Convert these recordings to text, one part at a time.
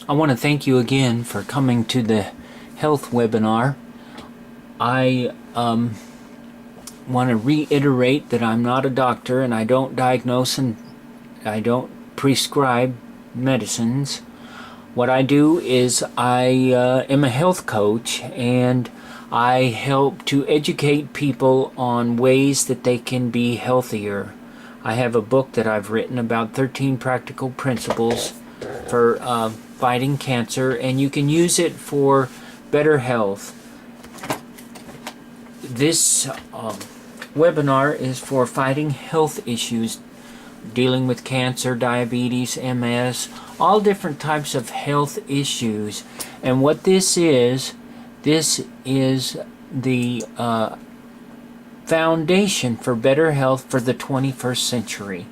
I want to thank you again for coming to the health webinar. I want to reiterate that I'm not a doctor and I don't diagnose and I don't prescribe medicines. What I do is I am a health coach, and I help to educate people on ways that they can be healthier. I have a book that I've written about 13 practical principles for fighting cancer, and you can use it for better health. This webinar is for fighting health issues, dealing with cancer, diabetes, MS, all different types of health issues. And what this is the foundation for better health for the 21st century.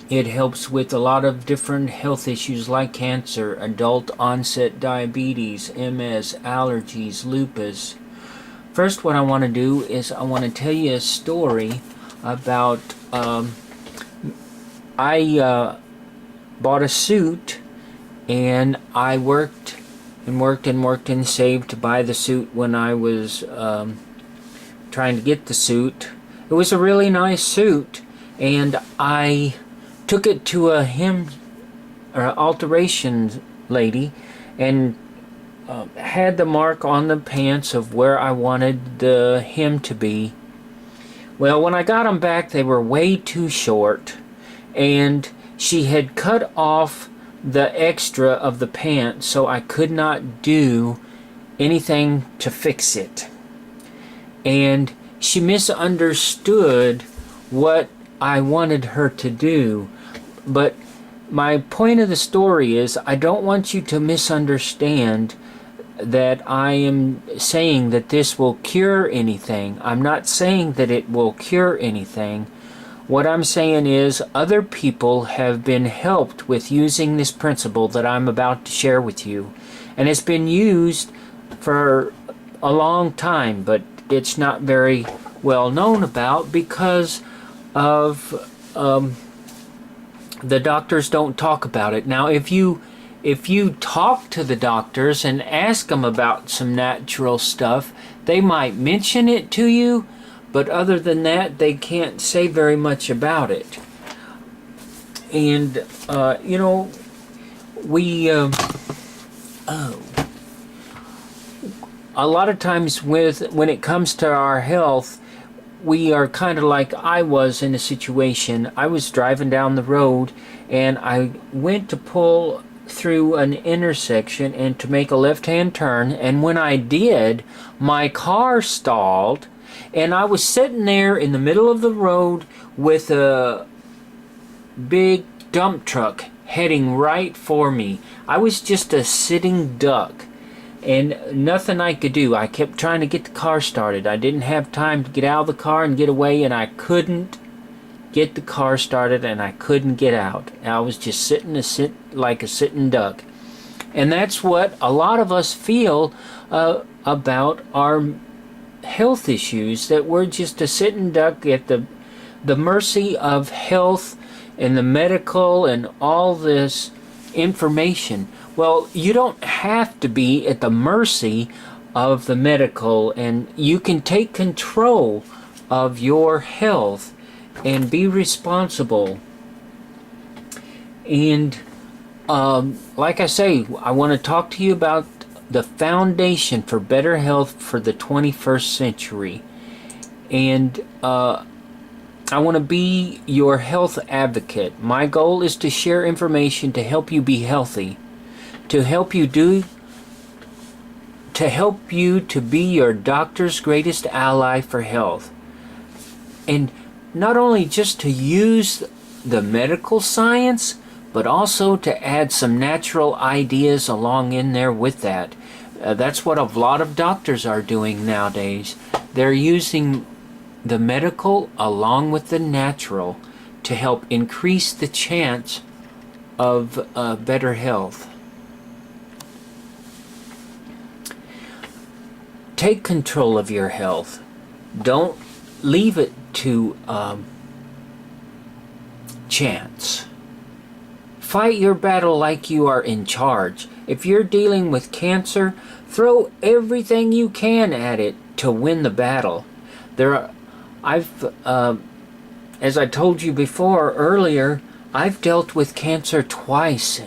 It helps with a lot of different health issues like cancer, adult onset diabetes, MS, allergies, lupus. First, what I want to do is I want to tell you a story about I bought a suit, and I worked and saved to buy the suit when I was trying to get the suit. It was a really nice suit, and I took it to a hem or alteration lady and had the mark on the pants of where I wanted the hem to be. Well, when I got them back, they were way too short, and she had cut off the extra of the pants, so I could not do anything to fix it. And she misunderstood what I wanted her to do. But my point of the story is, I don't want you to misunderstand that I am saying that this will cure anything. I'm not saying that it will cure anything. What I'm saying is other people have been helped with using this principle that I'm about to share with you. And it's been used for a long time, but it's not very well known about because of the doctors don't talk about it. Now, if you talk to the doctors and ask them about some natural stuff, they might mention it to you, but other than that, they can't say very much about it. And, a lot of times when it comes to our health, we are kind of like I was in a situation. I was driving down the road, and I went to pull through an intersection and to make a left-hand turn, and when I did, my car stalled, and I was sitting there in the middle of the road with a big dump truck heading right for me. I was just a sitting duck, and nothing I could do. I kept trying to get the car started. I didn't have time to get out of the car and get away, and I couldn't get the car started, and I couldn't get out. I was just sitting like a sitting duck. And that's what a lot of us feel about our health issues, that we're just a sitting duck at the mercy of health and the medical and all this information. Well, you don't have to be at the mercy of the medical, and you can take control of your health and be responsible. And like I say, I want to talk to you about the foundation for better health for the 21st century. And I want to be your health advocate. My goal is to share information to help you be healthy, to help you to be your doctor's greatest ally for health. And not only just to use the medical science, but also to add some natural ideas along in there with that. That's what a lot of doctors are doing nowadays. They're using the medical along with the natural to help increase the chance of better health. Take control of your health. Don't leave it to chance. Fight your battle like you are in charge. If you're dealing with cancer, throw everything you can at it to win the battle. As I told you before earlier, I've dealt with cancer twice.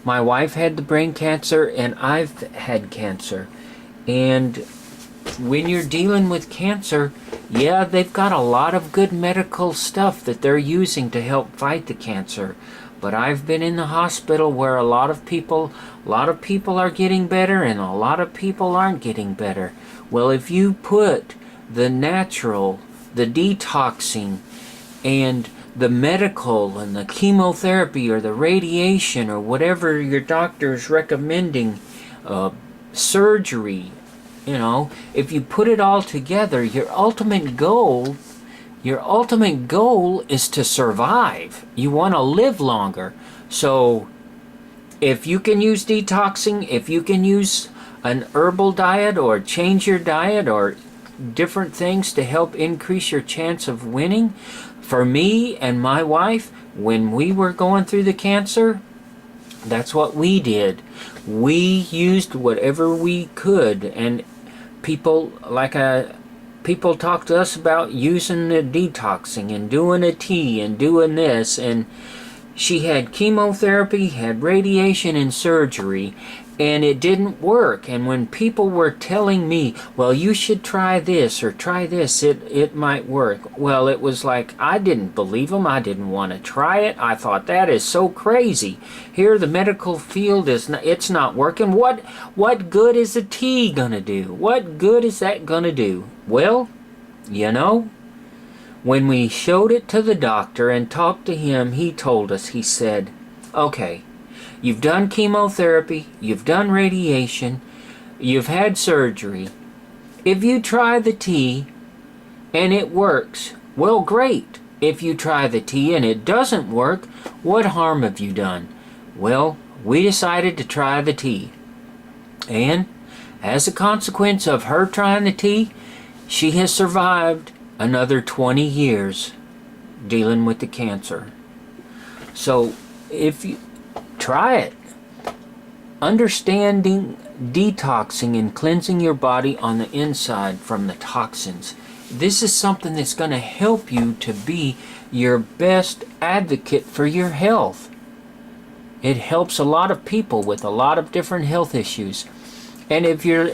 My wife had the brain cancer and I've had cancer. And when you're dealing with cancer, yeah, they've got a lot of good medical stuff that they're using to help fight the cancer. But I've been in the hospital where a lot of people are getting better and a lot of people aren't getting better. Well, if you put the natural, the detoxing, and the medical and the chemotherapy or the radiation or whatever your doctor is recommending, surgery, if you put it all together, your ultimate goal is to survive. You want to live longer. So if you can use detoxing, if you can use an herbal diet or change your diet or different things to help increase your chance of winning. For me and my wife, when we were going through the cancer, that's what we did. We used whatever we could, and people talk to us about using the detoxing and doing a tea and doing this, and she had chemotherapy, had radiation and surgery, and it didn't work. And when people were telling me, well, you should try this or try this, it might work. Well, it was like I didn't believe them. I didn't want to try it. I thought that is so crazy. Here the medical field it's not working. What good is a tea gonna do? What good is that gonna do? Well, when we showed it to the doctor and talked to him, he told us, he said, okay, you've done chemotherapy, you've done radiation, you've had surgery. If you try the tea and it works, well, great. If you try the tea and it doesn't work, what harm have you done? Well, we decided to try the tea. And as a consequence of her trying the tea, she has survived another 20 years dealing with the cancer. So if you try it, understanding detoxing and cleansing your body on the inside from the toxins, this is something that's going to help you to be your best advocate for your health. It helps a lot of people with a lot of different health issues. And if you're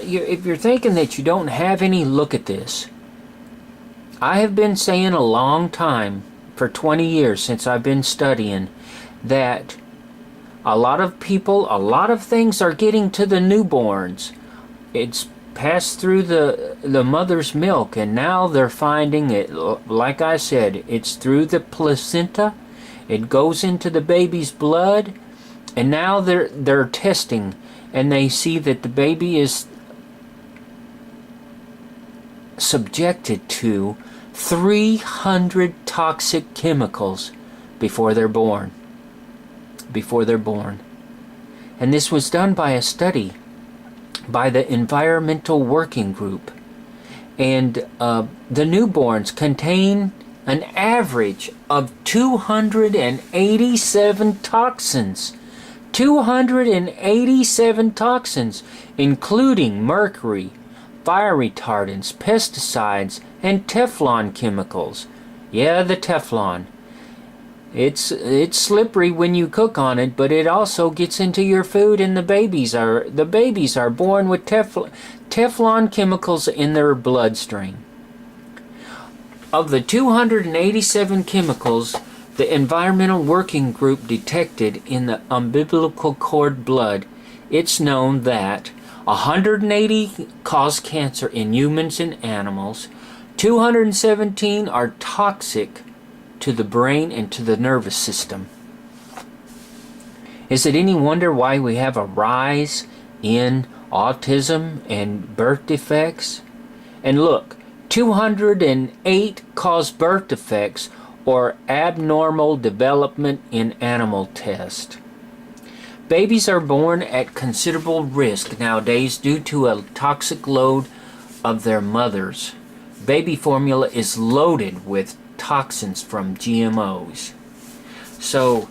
thinking that you don't have any, look at this. I have been saying a long time, for 20 years since I've been studying, that a lot of people, a lot of things are getting to the newborns. It's passed through the mother's milk, and now they're finding it, like I said, it's through the placenta. It goes into the baby's blood, and now they're testing, and they see that the baby is subjected to 300 toxic chemicals before they're born. And this was done by a study by the Environmental Working Group. And the newborns contain an average of 287 toxins. 287 toxins, including mercury, fire retardants, pesticides, and Teflon chemicals. Yeah, the Teflon. It's slippery when you cook on it, but it also gets into your food, and the babies are born with Teflon chemicals in their bloodstream. Of the 287 chemicals the Environmental Working Group detected in the umbilical cord blood, it's known that 180 cause cancer in humans and animals, 217 are toxic to the brain and to the nervous system. Is it any wonder why we have a rise in autism and birth defects? And look, 208 cause birth defects or abnormal development in animal tests. Babies are born at considerable risk nowadays due to a toxic load of their mothers. Baby formula is loaded with toxins from GMOs. So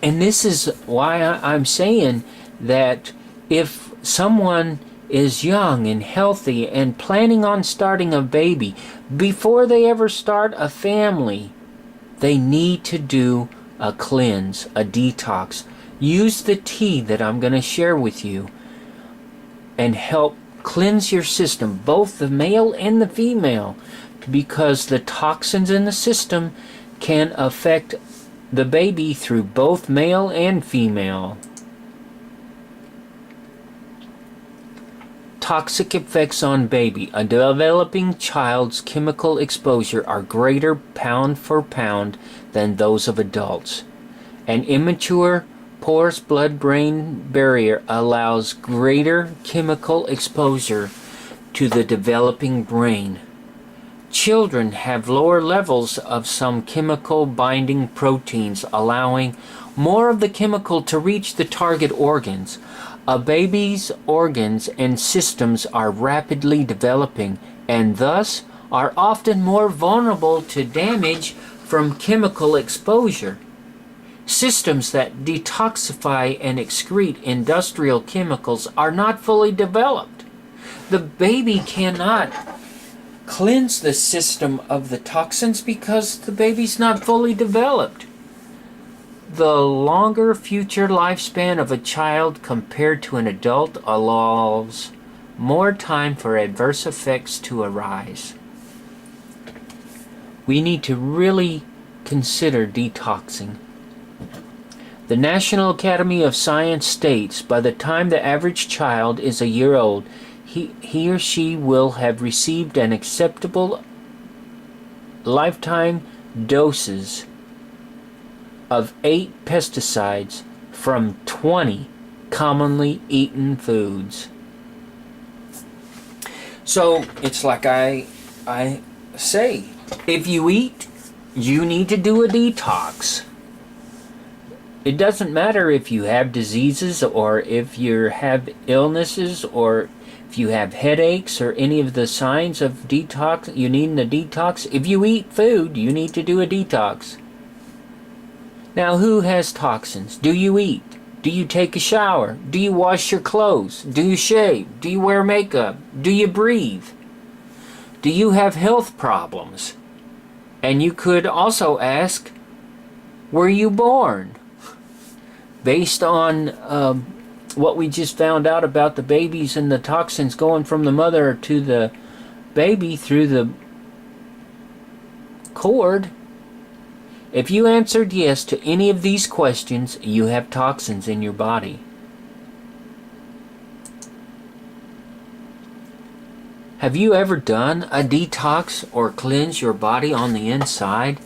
And this is why I'm saying that if someone is young and healthy and planning on starting a baby, before they ever start a family, they need to do a cleanse, a detox. Use the tea that I'm going to share with you and help cleanse your system, both the male and the female, because the toxins in the system can affect the baby through both male and female. Toxic effects on baby. A developing child's chemical exposure are greater pound for pound than those of adults. An immature, porous blood-brain barrier allows greater chemical exposure to the developing brain. Children have lower levels of some chemical binding proteins, allowing more of the chemical to reach the target organs. A baby's organs and systems are rapidly developing and thus are often more vulnerable to damage from chemical exposure. Systems that detoxify and excrete industrial chemicals are not fully developed. The baby cannot cleanse the system of the toxins because the baby's not fully developed. The longer future lifespan of a child compared to an adult allows more time for adverse effects to arise. We need to really consider detoxing. The National Academy of Science states by the time the average child is a year old, he or she will have received an acceptable lifetime doses of 8 pesticides from 20 commonly eaten foods. So it's like I say, if you eat, you need to do a detox. It doesn't matter if you have diseases or if you have illnesses or if you have headaches or any of the signs of detox, you need a detox. If you eat food, you need to do a detox. Now, who has toxins? Do you eat? Do you take a shower? Do you wash your clothes? Do you shave? Do you wear makeup? Do you breathe? Do you have health problems? And you could also ask, were you born? Based on what we just found out about the babies and the toxins going from the mother to the baby through the cord, if you answered yes to any of these questions, you have toxins in your body. Have you ever done a detox or cleanse your body on the inside?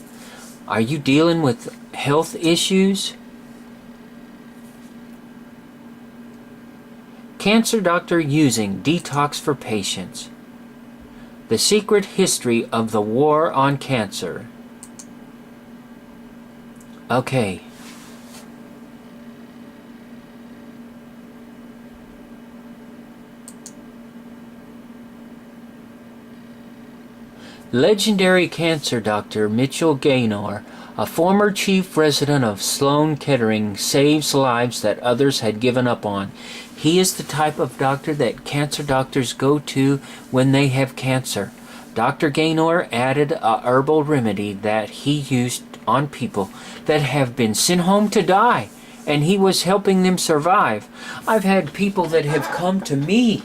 Are you dealing with health issues? Cancer doctor using detox for patients. The secret history of the war on cancer. Okay. Legendary cancer doctor Mitchell Gaynor, a former chief resident of Sloan Kettering, saves lives that others had given up on. He is the type of doctor that cancer doctors go to when they have cancer. Dr. Gaynor added a herbal remedy that he used on people that have been sent home to die, and he was helping them survive. I've had people that have come to me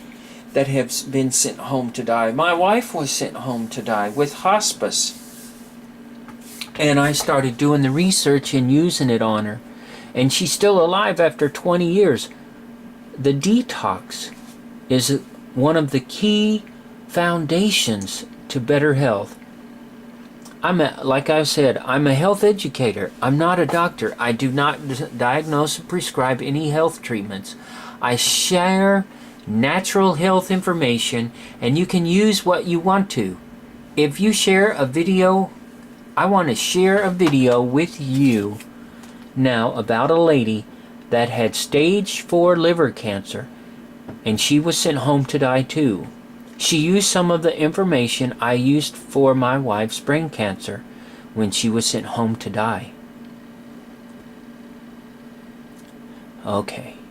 that have been sent home to die. My wife was sent home to die with hospice. And I started doing the research and using it on her. And she's still alive after 20 years. The detox is one of the key foundations to better health. Like I said, I'm a health educator. I'm not a doctor. I do not diagnose or prescribe any health treatments. I share natural health information, and you can use what you want to. If you share a video, I want to share a video with you now about a lady that had stage 4 liver cancer, and she was sent home to die too. She used some of the information I used for my wife's brain cancer when she was sent home to die. Okay.